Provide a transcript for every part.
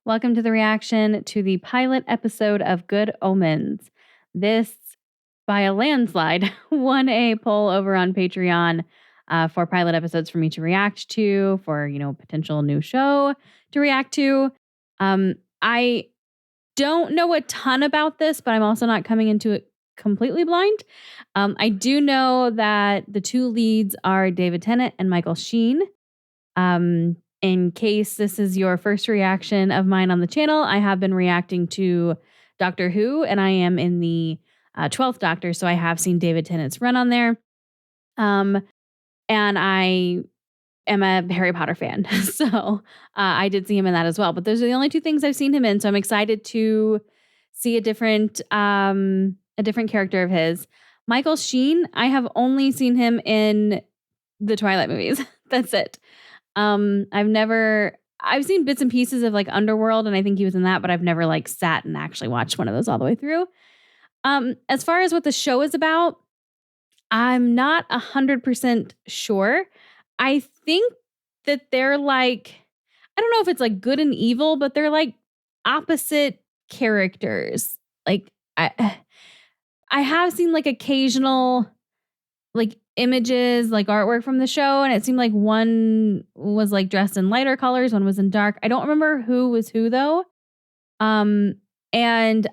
Welcome to the reaction to the pilot episode of Good Omens. This, by a landslide, won a poll over on Patreon for pilot episodes for me to react to, for, potential new show to react to. I don't know a ton about this, but I'm also not coming into it completely blind. I do know that the two leads are David Tennant and Michael Sheen. In case this is your first reaction of mine on the channel, I have been reacting to Doctor Who, and I am in the 12th Doctor, so I have seen David Tennant's run on there. And I am a Harry Potter fan, so I did see him in that as well. But those are the only two things I've seen him in, so I'm excited to see a different character of his. Michael Sheen, I have only seen him in the Twilight movies. That's it. I've seen bits and pieces of like Underworld, and I think he was in that, but I've never like sat and actually watched one of those all the way through. As far as what the show is about, I'm not 100% sure. I think that they're like, I don't know if it's like good and evil, but they're like opposite characters. Like I have seen like occasional like images, like artwork from the show, and it seemed like one was like dressed in lighter colors, one was in dark. I don't remember who was who though. And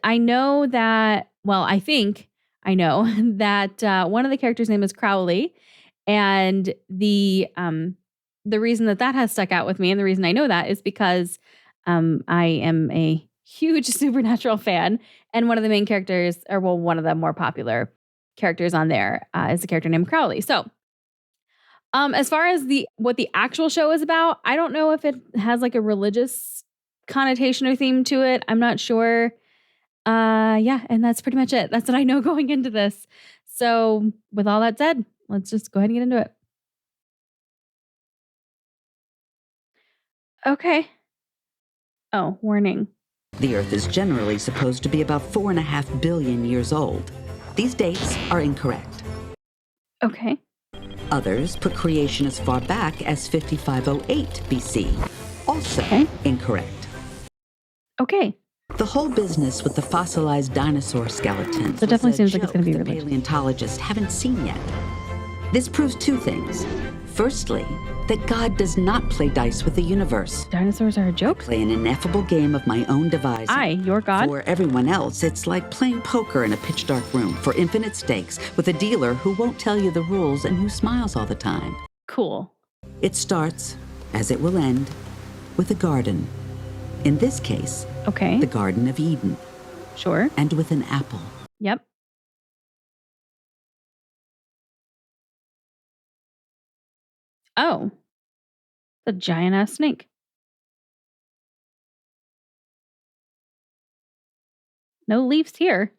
I know that, well, I think I know that one of the characters' name is Crowley, and the reason that has stuck out with me, and the reason I know that is because I am a huge Supernatural fan, and one of the main characters, or well, one of the more popular characters on there is a character named Crowley. So, as far as what the actual show is about, I don't know if it has like a religious connotation or theme to it. I'm not sure. Yeah, and that's pretty much it. That's what I know going into this. So, with all that said, let's just go ahead and get into it. Okay. Oh, warning. The Earth is generally supposed to be about 4.5 billion years old. These dates are incorrect. Okay. Others put creation as far back as 5508 BC. Also incorrect. Okay. The whole business with the fossilized dinosaur skeletons. So it definitely seems like it's going to be religious. Paleontologists haven't seen yet. This proves two things. Firstly, that God does not play dice with the universe. Dinosaurs are a joke? I play an ineffable game of my own devising. I, your God? For everyone else, it's like playing poker in a pitch-dark room for infinite stakes with a dealer who won't tell you the rules and who smiles all the time. Cool. It starts, as it will end, with a garden. In this case, the Garden of Eden. Sure. And with an apple. Yep. Oh. It's a giant-ass snake. No leaves here.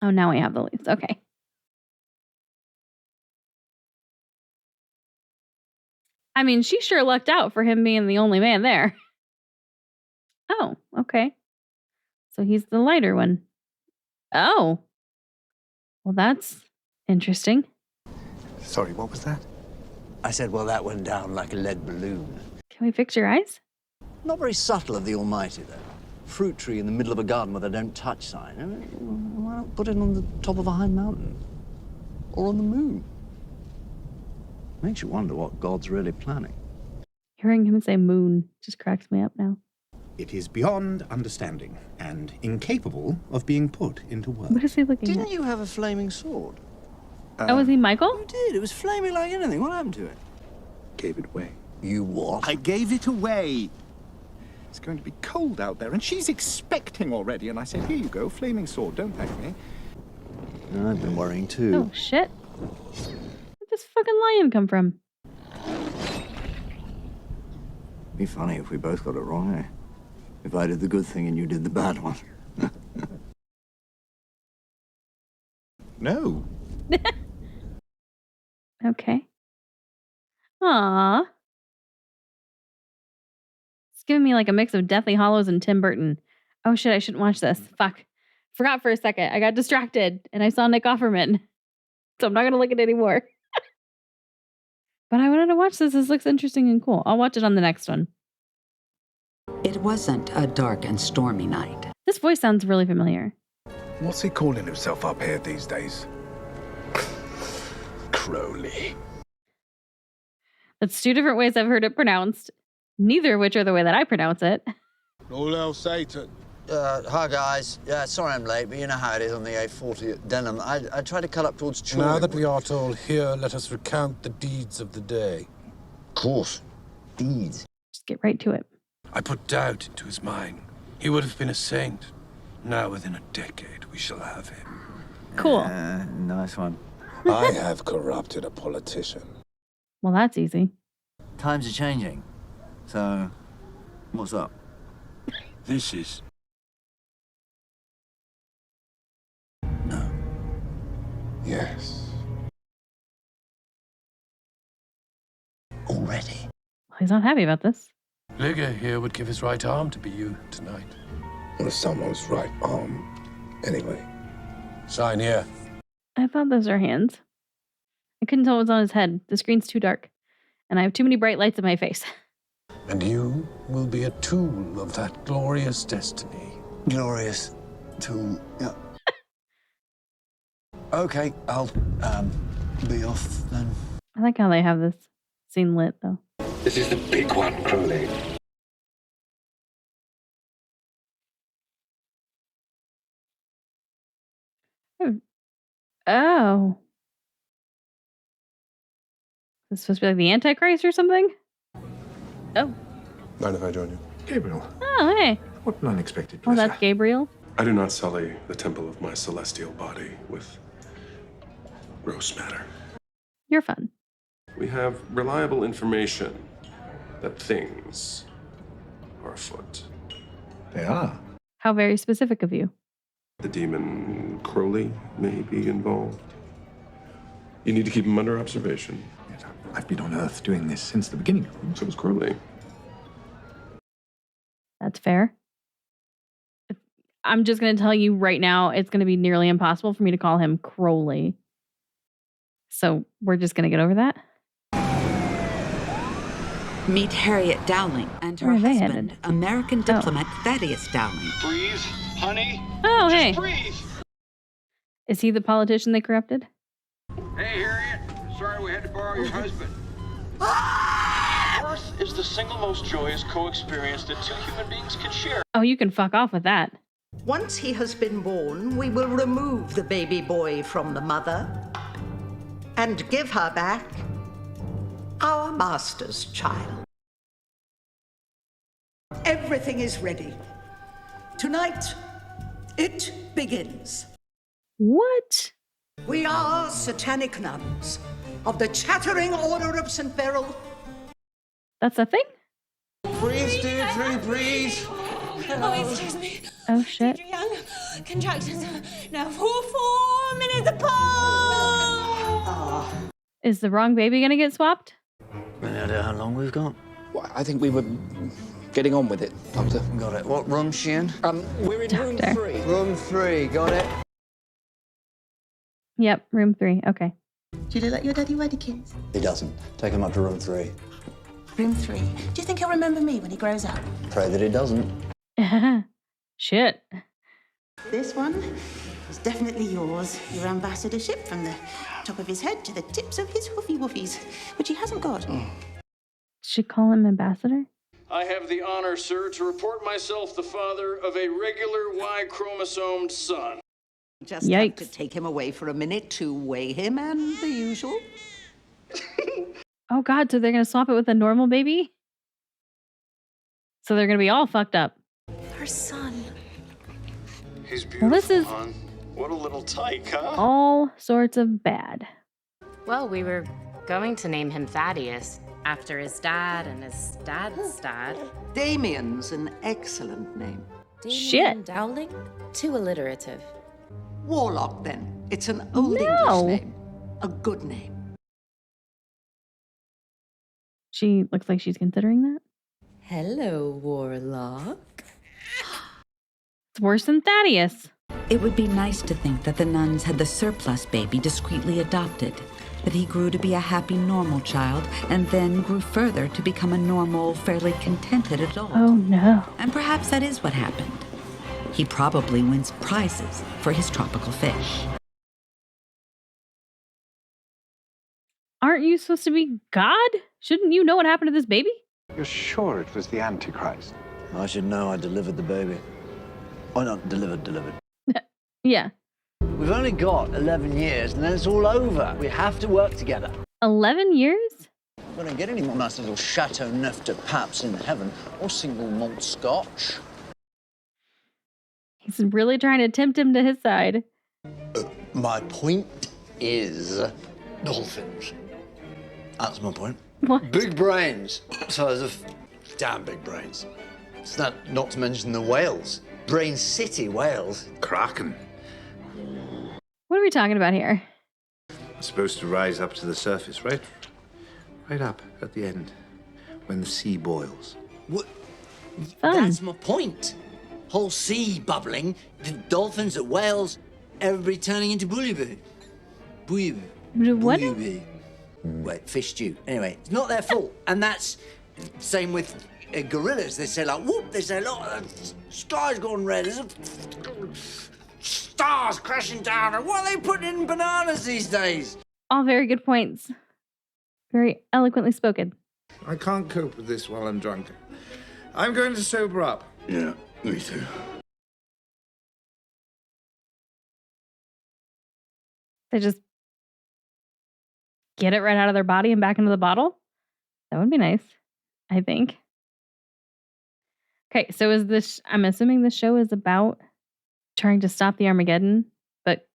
Oh, now we have the leaves. Okay. I mean, she sure lucked out for him being the only man there. Oh, okay. So he's the lighter one. Oh. Well, that's interesting. Sorry, what was that? I said, well, that went down like a lead balloon. Can we fix your eyes? Not very subtle of the Almighty, though. Fruit tree in the middle of a garden with a don't touch sign. Why not put it on the top of a high mountain? Or on the moon? Makes you wonder what God's really planning. Hearing him say moon just cracks me up now. It is beyond understanding and incapable of being put into words. What is he looking Didn't at? you have a flaming sword? Oh, was he Michael? You did. It was flaming like anything. What happened to it? Gave it away. You what? I gave it away. It's going to be cold out there, and she's expecting already. And I said, here you go, flaming sword. Don't thank me. I've been worrying too. Oh, shit. Where'd this fucking lion come from? Be funny if we both got it wrong, eh? If I did the good thing and you did the bad one. No. Okay. Aww. It's giving me like a mix of Deathly Hallows and Tim Burton. Oh shit, I shouldn't watch this. Fuck. Forgot for a second. I got distracted and I saw Nick Offerman. So I'm not going to look at it anymore. But I wanted to watch this. This looks interesting and cool. I'll watch it on the next one. It wasn't a dark and stormy night. This voice sounds really familiar. What's he calling himself up here these days? Crowley. That's two different ways I've heard it pronounced, neither of which are the way that I pronounce it. All else Satan. Hi, guys. Yeah, sorry I'm late, but you know how it is on the A40 at Denham. I tried to cut up towards Chorley. Now that we are all here, let us recount the deeds of the day. Of course. Deeds. Just get right to it. I put doubt into his mind. He would have been a saint. Now, within a decade, we shall have him. Cool. Nice one. I have corrupted a politician. Well, that's easy. Times are changing. So, what's up? This is... No. Yes. Already? Well, he's not happy about this. Ligger here would give his right arm to be you tonight. Or someone's right arm. Anyway. Sign here. I thought those are hands. I couldn't tell what was on his head. The screen's too dark. And I have too many bright lights in my face. And you will be a tool of that glorious destiny. Glorious tool. Yeah. Okay, I'll be off then. I like how they have this scene lit, though. This is the big one, Crowley. Oh. Is this supposed to be like the Antichrist or something? Oh. Mind if I join you? Gabriel, Oh, hey. what an unexpected Oh, pleasure. that's Gabriel. I do not sully the temple of my celestial body with gross matter. You're fun. We have reliable information that things are afoot. They are. How very specific of you. The demon Crowley may be involved. You need to keep him under observation. Yes, I've been on Earth doing this since the beginning. So was Crowley. That's fair. I'm just going to tell you right now, it's going to be nearly impossible for me to call him Crowley. So we're just going to get over that. Meet Harriet Dowling and her Where are they husband, headed? American diplomat Thaddeus Dowling. Breathe, honey. Oh, hey. Breathe. Is he the politician they corrupted? Hey, Harriet. Sorry we had to borrow your husband. Birth is the single most joyous co-experience that two human beings can share. Oh, you can fuck off with that. Once he has been born, we will remove the baby boy from the mother and give her back our master's child. Everything is ready. Tonight, it begins. What? We are satanic nuns of the Chattering Order of St. Beryl. That's a thing? Breathe, 2, 3, breathe. Oh, excuse me. Oh, shit. Major Young, contractions now 4 minutes apart. Is the wrong baby going to get swapped? Any idea how long we've got? Well, I think we were getting on with it, Doctor. Got it. What room, she in? We're in room Doctor. 3. Room 3, got it. Yep, room 3. Okay. Do you look like your daddy Weddykins? He doesn't. Take him up to room 3. Room 3. Do you think he'll remember me when he grows up? Pray that he doesn't. Shit. This one is definitely yours. Your ambassadorship from the top of his head to the tips of his hoofy woofies, which he hasn't got. Should call him ambassador? I have the honor, sir, to report myself the father of a regular Y-chromosomed son. Just have to Yikes. take him away for a minute to weigh him and the usual. Oh, God. So they're going to swap it with a normal baby? So they're going to be all fucked up. Her son. He's beautiful, Well, this is hon. What a little tyke, huh? all sorts of bad. Well, we were going to name him Thaddeus after his dad and his dad's dad. Damien's an excellent name. Shit. Dowling? Too alliterative. Warlock, then. It's an old No. English name. A good name. She looks like she's considering that. Hello, Warlock. It's worse than Thaddeus. It would be nice to think that the nuns had the surplus baby discreetly adopted, But he grew to be a happy, normal child, and then grew further to become a normal, fairly contented adult. Oh no. And perhaps that is what happened. He probably wins prizes for his tropical fish. Aren't you supposed to be God? Shouldn't you know what happened to this baby? You're sure it was the Antichrist? I should know I delivered the baby. Oh, not delivered. Yeah. We've only got 11 years and then it's all over. We have to work together. 11 years? We don't get any more nice little Chateau Neuf de Paps in heaven or single malt scotch. He's really trying to tempt him to his side. My point is dolphins. That's my point. What? Big brains. Size of damn big brains. It's not to mention the whales. Brain City whales. Kraken. What are we talking about here? It's supposed to rise up to the surface, right? Right up at the end, when the sea boils. What? Fun. That's my point. Whole sea bubbling, the dolphins, the whales, everybody turning into bouillabaisse. Bouillabaisse. What? Bouillabaisse. Wait, fish stew. Anyway, it's not their fault. And that's same with gorillas. They say like, whoop, they say, look, the sky's gone red. There's stars crashing down. And what are they putting in bananas these days? All very good points. Very eloquently spoken. I can't cope with this while I'm drunk. I'm going to sober up. Yeah, me too. They just get it right out of their body and back into the bottle? That would be nice, I think. Okay, so is this, I'm assuming this show is about trying to stop the Armageddon, but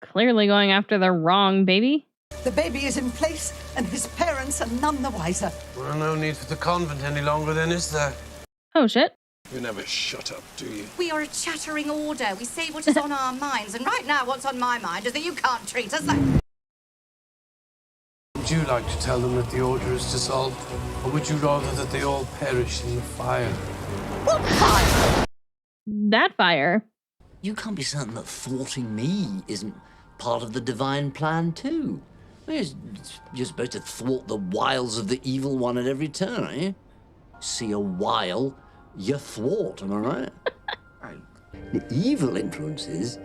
clearly going after the wrong baby? The baby is in place, and his parents are none the wiser. Well, no need for the convent any longer then, is there? Oh, shit. You never shut up, do you? We are a chattering order. We say what is on our minds, and right now what's on my mind is that you can't treat us like... Would you like to tell them that the order is dissolved, or would you rather that they all perish in the fire? What fire? That fire. You can't be certain that thwarting me isn't part of the divine plan, too. You're supposed to thwart the wiles of the evil one at every turn, aren't you? See a wile, you thwart, am I right? The evil influences,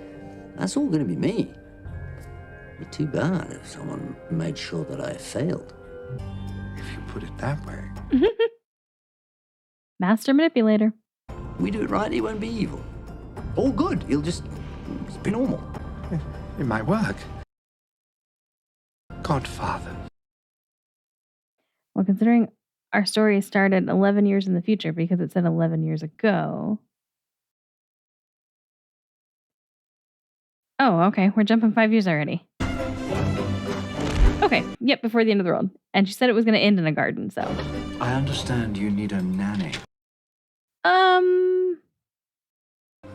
that's all going to be me. It'd be too bad if someone made sure that I failed. If you put it that way. Master manipulator. We do it right, he won't be evil. All good, he'll just be normal. It might work. Godfather. Well, considering our story started 11 years in the future because it said 11 years ago. Oh, okay. We're jumping 5 years already. Okay. Yep, before the end of the world. And she said it was going to end in a garden, so. I understand you need a nanny.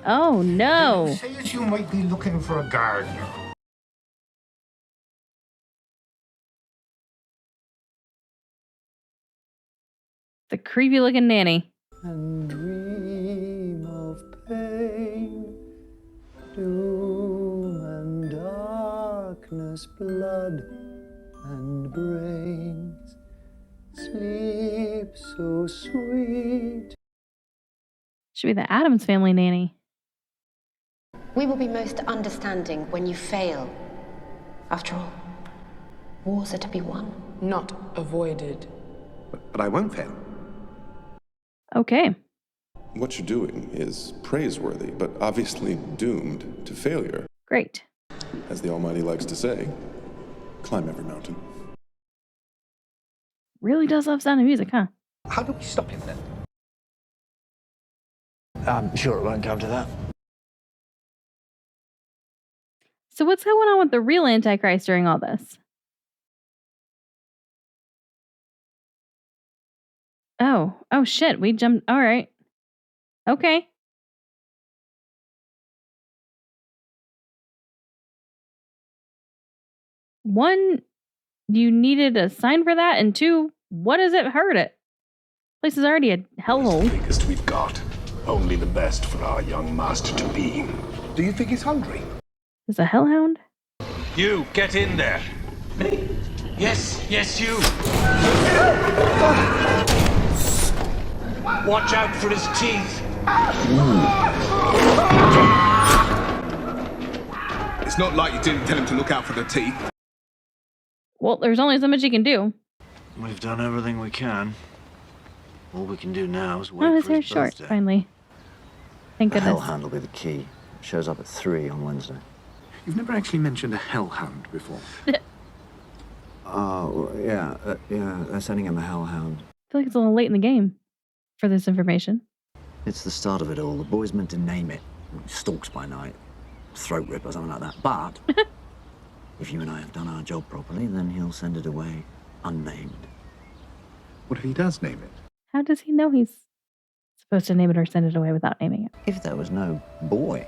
Oh, no. Say that you might be looking for a gardener. The creepy looking nanny. And dream of pain, doom and darkness, blood and brains. Sleep so sweet. Should be the Addams Family nanny. We will be most understanding when you fail. After all, wars are to be won, not avoided. But I won't fail. Okay. What you're doing is praiseworthy, but obviously doomed to failure. Great. As the Almighty likes to say, climb every mountain. Really does love Sound of Music, huh? How do we stop him then? I'm sure it won't come to that. So what's going on with the real Antichrist during all this? Oh shit, we jumped. All right. Okay. One, you needed a sign for that, and two, what does it hurt it? Place is already a hellhole. The biggest we've got. Only the best for our young master to be. Do you think he's hungry? Is a hellhound? You, get in there. Yes, you. Watch out for his teeth. It's not like you didn't tell him to look out for the teeth. Well, there's only so much you can do. We've done everything we can. All we can do now is wait Oh, his for hair's his short, birthday. finally. Thank The goodness. hellhound will be the key. Shows up at 3 on Wednesday. You've never actually mentioned a hellhound before. Oh, yeah, they're sending him a hellhound. I feel like it's a little late in the game for this information. It's the start of it all. The boy's meant to name it. Stalks by night. Throat rip or something like that. But if you and I have done our job properly, then he'll send it away unnamed. What if he does name it? How does he know he's supposed to name it or send it away without naming it? If there was no boy,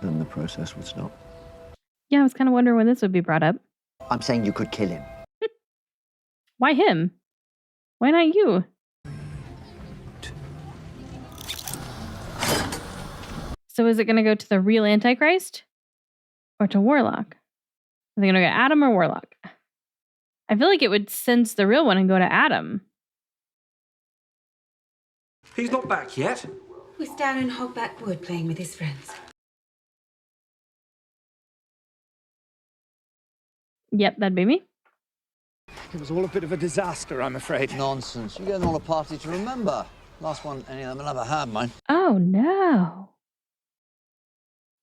then the process would stop. Yeah, I was kind of wondering when this would be brought up. I'm saying you could kill him. Why him? Why not you? So is it going to go to the real Antichrist or to Warlock? Is it going to go to Adam or Warlock? I feel like it would sense the real one and go to Adam. He's not back yet. He's down in Hogback Wood playing with his friends. Yep, that'd be me. It was all a bit of a disaster, I'm afraid. Nonsense. You're going on a party to remember. Last one any of them will ever have, mine. Oh, no.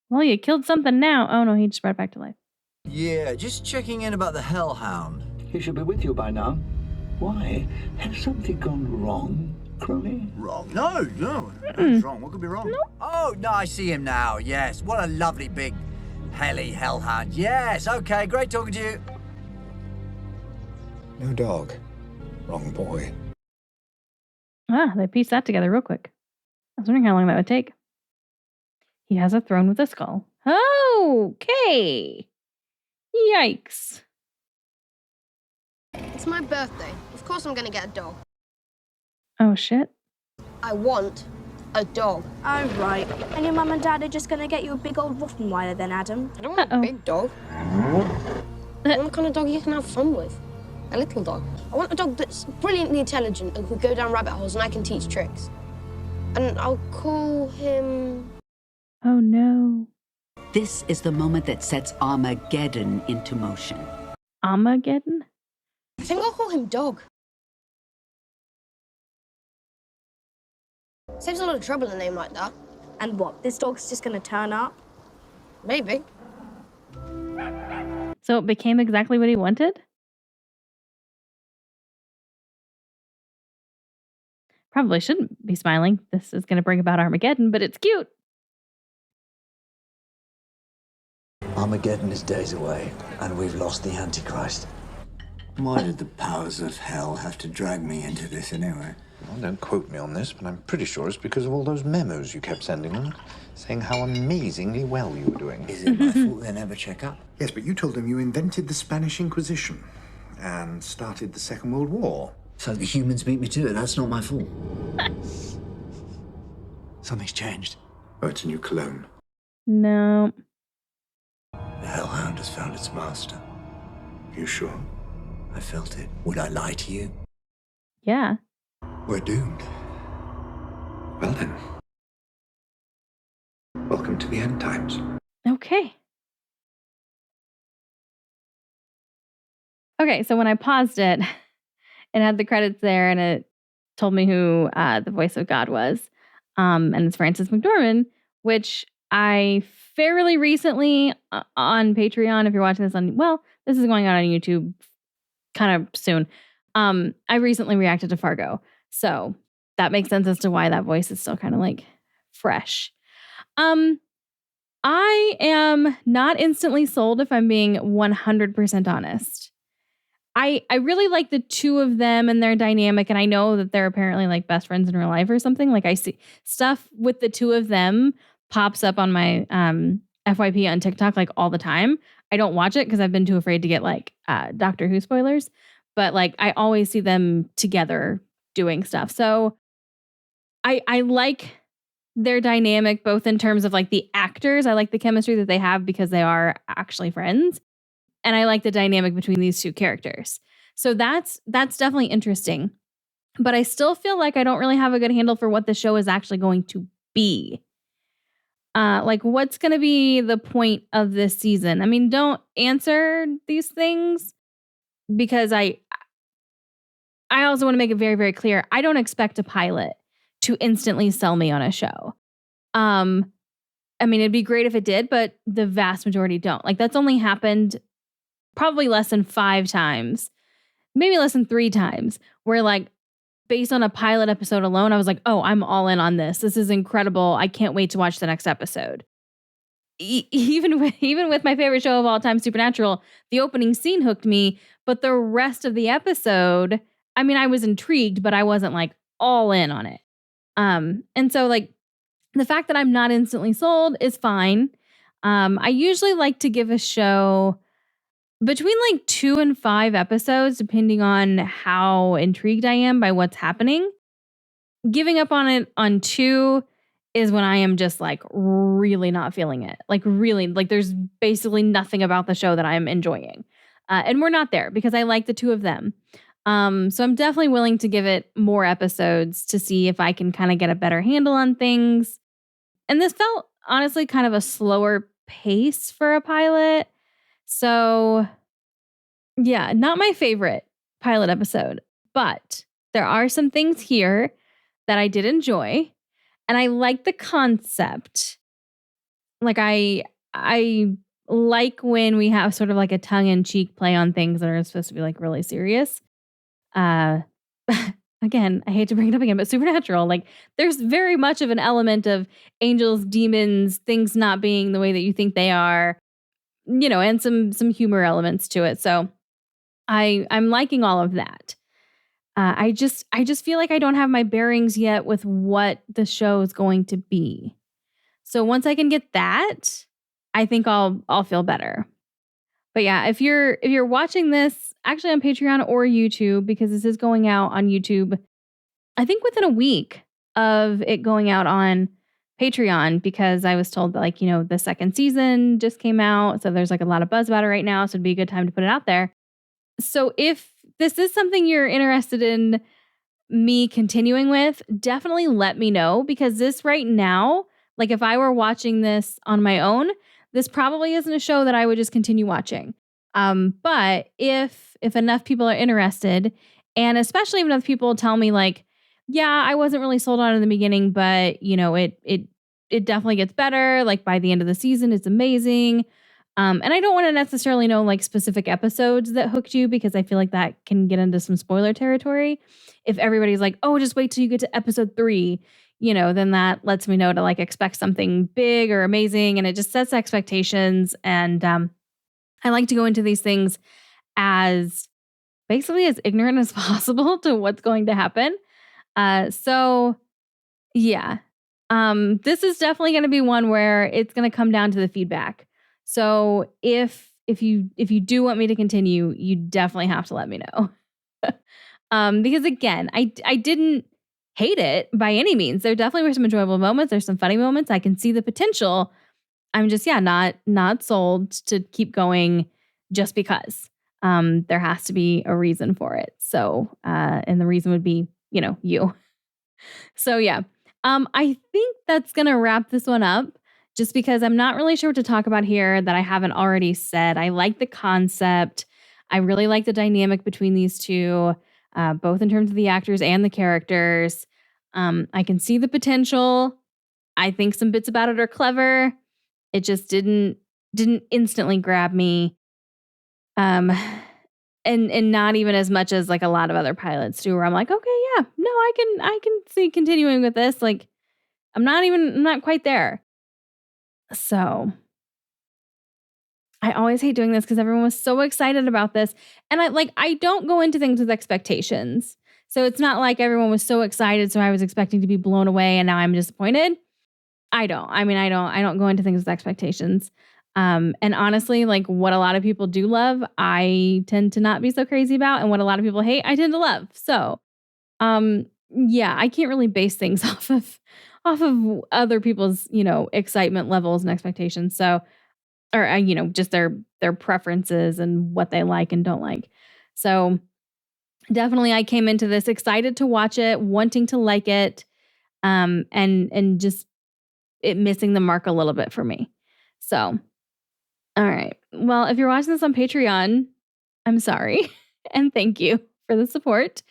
Well, you killed something now. Oh, no, he just brought it back to life. Yeah, just checking in about the hellhound. He should be with you by now. Why? Has something gone wrong, Crowley? Wrong? No. Nothing's wrong. What could be wrong? No. Oh, no, I see him now. Yes. What a lovely big helly hellhound. Yes. Okay, great talking to you. No dog. Wrong boy. Ah, they pieced that together real quick. I was wondering how long that would take. He has a throne with a skull. Okay. Yikes. It's my birthday. Of course I'm gonna get a dog. Oh, shit. I want a dog. Oh, right. And your mum and dad are just going to get you a big old Rottweiler then, Adam? I don't want a big dog. I want the kind of dog you can have fun with. A little dog. I want a dog that's brilliantly intelligent and can go down rabbit holes and I can teach tricks. And I'll call him... Oh, no. This is the moment that sets Armageddon into motion. Armageddon? I think I'll call him Dog. Saves a lot of trouble, a name like that. And what, this dog's just going to turn up? Maybe. So it became exactly what he wanted? Probably shouldn't be smiling. This is going to bring about Armageddon, but it's cute. Armageddon is days away, and we've lost the Antichrist. Why did the powers of hell have to drag me into this anyway? Well, don't quote me on this, but I'm pretty sure it's because of all those memos you kept sending them, saying how amazingly well you were doing. Is it my fault they never check up? Yes, but you told them you invented the Spanish Inquisition and started the Second World War. So the humans beat me to it. That's not my fault. Something's changed. Oh, it's a new clone. No. The hellhound has found its master. You sure? I felt it. Would I lie to you? Yeah. We're doomed. Well then. Welcome to the end times. Okay. Okay, so when I paused it, it had the credits there and it told me who the voice of God was. And it's Frances McDormand, which I fairly recently on Patreon, if you're watching this on, well, this is going out on YouTube kind of soon. I recently reacted to Fargo. So that makes sense as to why that voice is still kind of like fresh. I am not instantly sold if I'm being 100% honest. I really like the two of them and their dynamic, and I know that they're apparently like best friends in real life or something. Like I see stuff with the two of them pops up on my FYP on TikTok like all the time. I don't watch it because I've been too afraid to get like Doctor Who spoilers, but like I always see them together doing stuff. So I like their dynamic both in terms of like the actors. I like the chemistry that they have because they are actually friends. And I like the dynamic between these two characters. So that's definitely interesting. But I still feel like I don't really have a good handle for what the show is actually going to be. Like, what's going to be the point of this season? I mean, don't answer these things, because I also want to make it very, very clear. I don't expect a pilot to instantly sell me on a show. I mean, it'd be great if it did, but the vast majority don't. Like, that's only happened probably less than 5 times, maybe less than 3 times, where like, based on a pilot episode alone, I was like, oh, I'm all in on this. This is incredible. I can't wait to watch the next episode. Even with my favorite show of all time, Supernatural, the opening scene hooked me, but the rest of the episode, I mean, I was intrigued, but I wasn't like all in on it. And so like the fact that I'm not instantly sold is fine. I usually like to give a show between like 2 and 5 episodes, depending on how intrigued I am by what's happening. Giving up on it on 2 is when I am just like really not feeling it. Like really, like there's basically nothing about the show that I'm enjoying. And we're not there because I like the 2 of them. So I'm definitely willing to give it more episodes to see if I can kind of get a better handle on things. And this felt honestly kind of a slower pace for a pilot. So yeah, not my favorite pilot episode, but there are some things here that I did enjoy, and I like the concept. Like I like when we have sort of like a tongue-in-cheek play on things that are supposed to be like really serious. Again, I hate to bring it up again, but Supernatural, like there's very much of an element of angels, demons, things not being the way that you think they are, you know, and some humor elements to it. So I'm liking all of that. I just feel like I don't have my bearings yet with what the show is going to be. So once I can get that, I think I'll feel better. But yeah, if you're watching this actually on Patreon or YouTube, because this is going out on YouTube, I think within a week of it going out on Patreon, because I was told that like, you know, the 2nd season just came out. So there's like a lot of buzz about it right now. So it'd be a good time to put it out there. So if this is something you're interested in me continuing with, definitely let me know, because this right now, like if I were watching this on my own, this probably isn't a show that I would just continue watching. But if enough people are interested, and especially if enough people tell me like, yeah, I wasn't really sold on it in the beginning, but you know, it definitely gets better. Like by the end of the season, it's amazing. And I don't want to necessarily know like specific episodes that hooked you, because I feel like that can get into some spoiler territory. If everybody's like, oh, just wait till you get to episode 3, you know, then that lets me know to like expect something big or amazing, and it just sets expectations. And I like to go into these things as basically as ignorant as possible to what's going to happen. So yeah, this is definitely going to be one where it's going to come down to the feedback. So if you do want me to continue, you definitely have to let me know. Because again, I didn't hate it by any means. There definitely were some enjoyable moments. There's some funny moments. I can see the potential. I'm just, not sold to keep going just because. There has to be a reason for it. So, and the reason would be, you know, you. So yeah, I think that's going to wrap this one up, just because I'm not really sure what to talk about here that I haven't already said. I like the concept. I really like the dynamic between these two, both in terms of the actors and the characters. I can see the potential. I think some bits about it are clever. It just didn't instantly grab me. And not even as much as like a lot of other pilots do, where I'm like, okay, yeah, no, I can see continuing with this. Like, I'm not quite there. So I always hate doing this because everyone was so excited about this. And I don't go into things with expectations. So it's not like everyone was so excited, so I was expecting to be blown away and now I'm disappointed. I don't go into things with expectations. And honestly, like what a lot of people do love, I tend to not be so crazy about. And what a lot of people hate, I tend to love. So yeah, I can't really base things off of other people's, you know, excitement levels and expectations. So or just their preferences and what they like and don't like. So definitely I came into this excited to watch it, wanting to like it, and just it missing the mark a little bit for me. So, all right. Well, if you're watching this on Patreon, I'm sorry. And thank you for the support.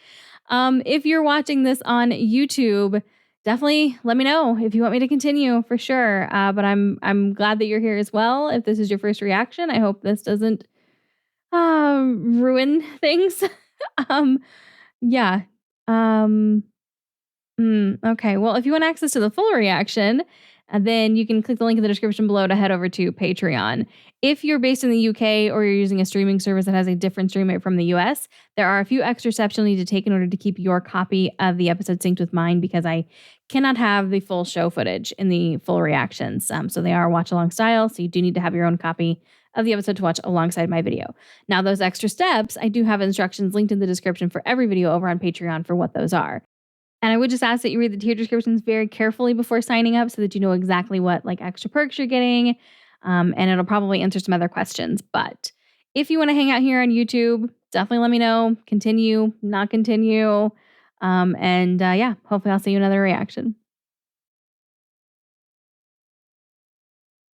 If you're watching this on YouTube, definitely let me know if you want me to continue for sure. But I'm glad that you're here as well. If this is your first reaction, I hope this doesn't ruin things. Yeah. Okay. Well, if you want access to the full reaction, then you can click the link in the description below to head over to Patreon. If you're based in the UK or you're using a streaming service that has a different stream rate from the US, there are a few extra steps you'll need to take in order to keep your copy of the episode synced with mine, because I cannot have the full show footage in the full reactions. So they are watch along style. So you do need to have your own copy of the episode to watch alongside my video. Now, those extra steps, I do have instructions linked in the description for every video over on Patreon for what those are. And I would just ask that you read the tier descriptions very carefully before signing up so that you know exactly what extra perks you're getting. And it'll probably answer some other questions. But if you want to hang out here on YouTube, definitely let me know. Continue, not continue. Yeah, hopefully I'll see you in another reaction.